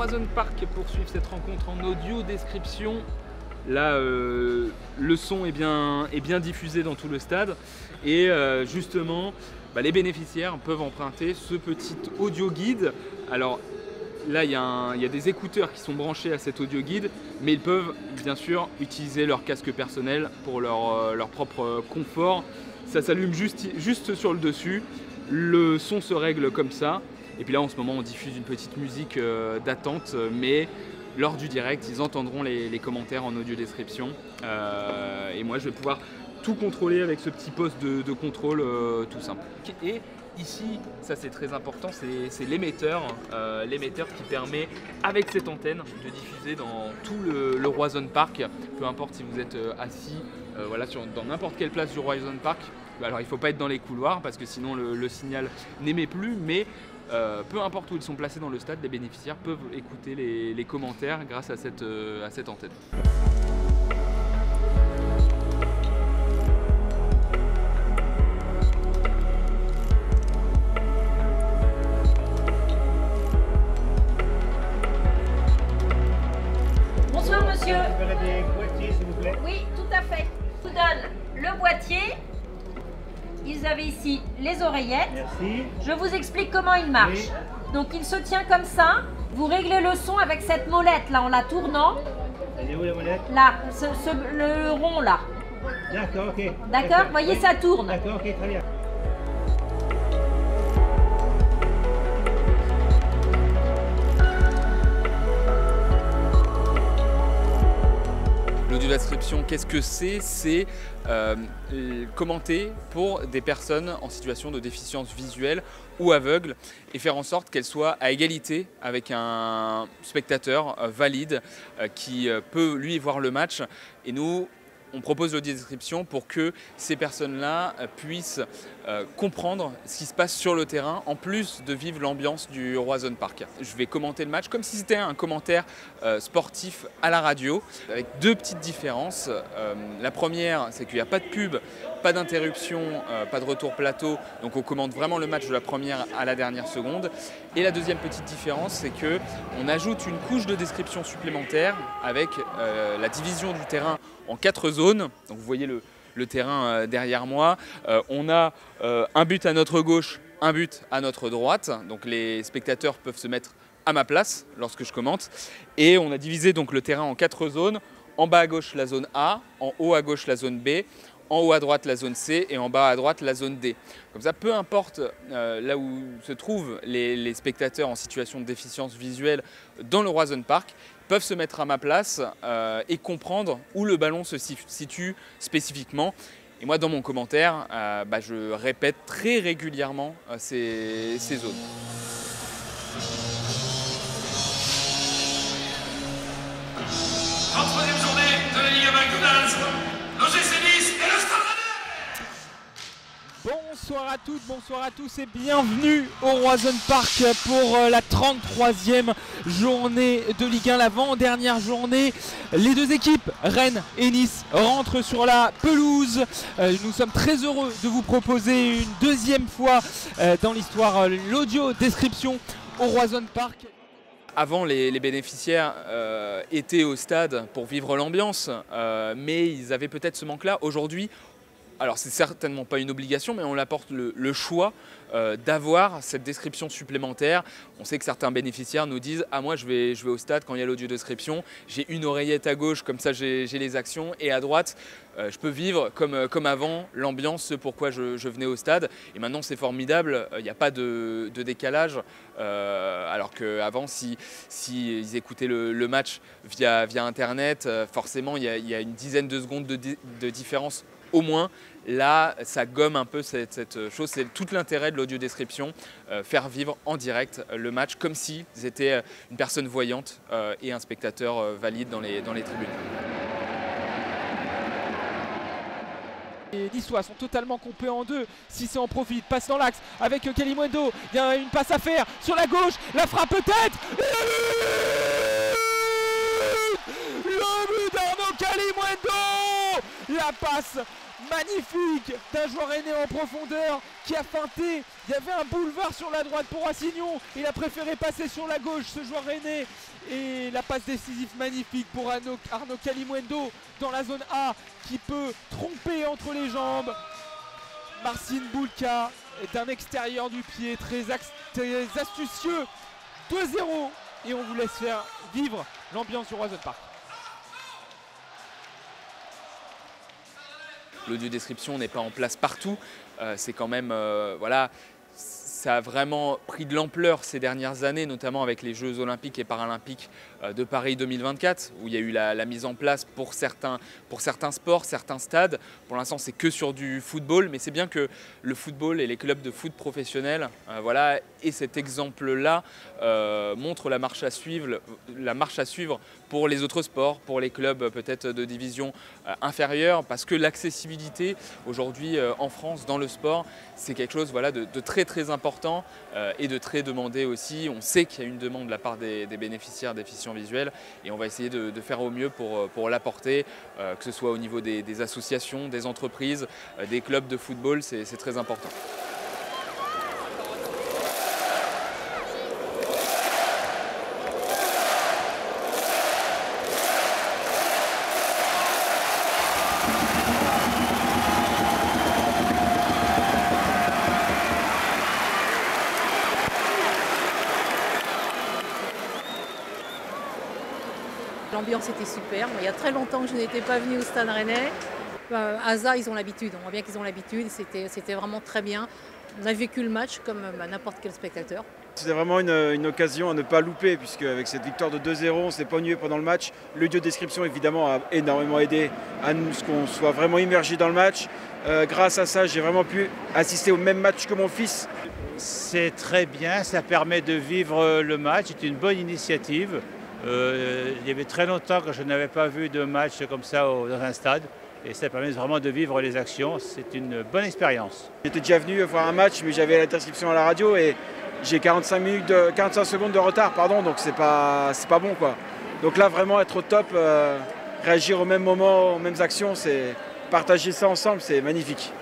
Roison Park pour suivre cette rencontre en audio description. Là, le son est bien diffusé dans tout le stade et justement, les bénéficiaires peuvent emprunter ce petit audio guide. Alors là, il y a des écouteurs qui sont branchés à cet audio guide, mais ils peuvent bien sûr utiliser leur casque personnel pour leur propre confort. Ça s'allume juste sur le dessus, le son se règle comme ça. Et puis là, en ce moment, on diffuse une petite musique d'attente, mais lors du direct, ils entendront les commentaires en audio description. Et moi, je vais pouvoir tout contrôler avec ce petit poste de contrôle tout simple. Et ici, ça c'est très important, c'est l'émetteur qui permet, avec cette antenne, de diffuser dans tout le Roison Park. Peu importe si vous êtes assis dans n'importe quelle place du Roison Park. Alors il ne faut pas être dans les couloirs parce que sinon le signal n'émet plus, mais peu importe où ils sont placés dans le stade, les bénéficiaires peuvent écouter les commentaires grâce à cette antenne. Bonsoir monsieur. Vous avez des boîtiers s'il vous plaît? Oui, tout à fait. Je vous donne le boîtier. Ils avaient ici les oreillettes. Merci. Je vous explique comment il marche. Oui. Donc il se tient comme ça. Vous réglez le son avec cette molette là en la tournant. Elle est où la molette? Là, le rond là. D'accord, ok. D'accord? Vous voyez, oui. ça tourne. D'accord, ok, très bien. L'audio-description, qu'est-ce que c'est? C'est commenter pour des personnes en situation de déficience visuelle ou aveugle et faire en sorte qu'elles soient à égalité avec un spectateur valide qui peut lui voir le match. Et nous, on propose l'audio-description pour que ces personnes-là puissent comprendre ce qui se passe sur le terrain, en plus de vivre l'ambiance du Roison Park. Je vais commenter le match comme si c'était un commentaire sportif à la radio, avec deux petites différences. La première, c'est qu'il n'y a pas de pub, pas d'interruption, pas de retour plateau, donc on commente vraiment le match de la première à la dernière seconde. Et la deuxième petite différence, c'est qu'on ajoute une couche de description supplémentaire avec la division du terrain en 4 zones. Donc vous voyez le terrain derrière moi. On a un but à notre gauche, un but à notre droite. Donc les spectateurs peuvent se mettre à ma place lorsque je commente. Et on a divisé donc le terrain en 4 zones. En bas à gauche la zone A, en haut à gauche la zone B, en haut à droite la zone C et en bas à droite la zone D. Comme ça, peu importe là où se trouvent les spectateurs en situation de déficience visuelle dans le Roison Park, peuvent se mettre à ma place et comprendre où le ballon se situe spécifiquement. Et moi, dans mon commentaire, je répète très régulièrement ces zones. En troisième journée de la Ligue McDonald's, l'OGC Nice et le Stade Rennais. Bonsoir à toutes, bonsoir à tous et bienvenue au Roison Park pour la 33e journée de Ligue 1, l'avant-dernière journée. Les deux équipes, Rennes et Nice, rentrent sur la pelouse. Nous sommes très heureux de vous proposer une deuxième fois dans l'histoire l'audio-description au Roison Park. Avant, les bénéficiaires étaient au stade pour vivre l'ambiance, mais ils avaient peut-être ce manque-là. Aujourd'hui, alors c'est certainement pas une obligation, mais on apporte le choix d'avoir cette description supplémentaire. On sait que certains bénéficiaires nous disent « Ah moi je vais au stade quand il y a l'audio-description, j'ai une oreillette à gauche, comme ça j'ai les actions, et à droite je peux vivre comme avant l'ambiance, ce pourquoi je venais au stade. » Et maintenant c'est formidable, il n'y a pas de décalage, alors qu'avant si ils écoutaient le match via Internet, forcément il y a une dizaine de secondes de différence au moins. Là, ça gomme un peu cette chose, c'est tout l'intérêt de l'audio-description, faire vivre en direct le match comme si c'était une personne voyante et un spectateur valide dans les tribunes. Les Niçois sont totalement coupés en deux. Cissé en profite, passe dans l'axe avec Kalimuendo. Il y a une passe à faire sur la gauche, la frappe peut-être. Le but d'Arnaud Kalimuendo. la passe magnifique d'un joueur rennais en profondeur qui a feinté. Il y avait un boulevard sur la droite pour Assignon. Il a préféré passer sur la gauche, ce joueur rennais. Et la passe décisive magnifique pour Arnaud Kalimuendo dans la zone A qui peut tromper entre les jambes. Marcin Bulka d'un extérieur du pied très astucieux. 2-0 et on vous laisse faire vivre l'ambiance sur Roison Park. L'audio-description n'est pas en place partout, c'est quand même, voilà, ça a vraiment pris de l'ampleur ces dernières années, notamment avec les Jeux Olympiques et Paralympiques de Paris 2024, où il y a eu la mise en place pour certains sports, certains stades. Pour l'instant, c'est que sur du football, mais c'est bien que le football et les clubs de foot professionnels, voilà, et cet exemple-là montre la marche à suivre pour les autres sports, pour les clubs peut-être de division inférieure, parce que l'accessibilité aujourd'hui en France dans le sport, c'est quelque chose, voilà, de très très important et de très demandé aussi. On sait qu'il y a une demande de la part des bénéficiaires déficients visuels et on va essayer de faire au mieux pour l'apporter, que ce soit au niveau des associations, des entreprises, des clubs de football, c'est très important. L'ambiance était super. Il y a très longtemps que je n'étais pas venue au Stade Rennais. Asa, ils ont l'habitude. On voit bien qu'ils ont l'habitude. C'était vraiment très bien. On a vécu le match comme n'importe quel spectateur. C'était vraiment une occasion à ne pas louper, puisque avec cette victoire de 2-0, on ne s'est pas ennuyé pendant le match. L'audio-description, évidemment, a énormément aidé à ce qu'on soit vraiment immergé dans le match. Grâce à ça, j'ai vraiment pu assister au même match que mon fils. C'est très bien, ça permet de vivre le match, c'est une bonne initiative. Il y avait très longtemps que je n'avais pas vu de match comme ça dans un stade et ça permet vraiment de vivre les actions, c'est une bonne expérience. J'étais déjà venu voir un match mais j'avais la description à la radio et j'ai 45 secondes de retard, pardon, donc c'est pas bon quoi. Donc là vraiment être au top, réagir au même moment, aux mêmes actions, partager ça ensemble, c'est magnifique.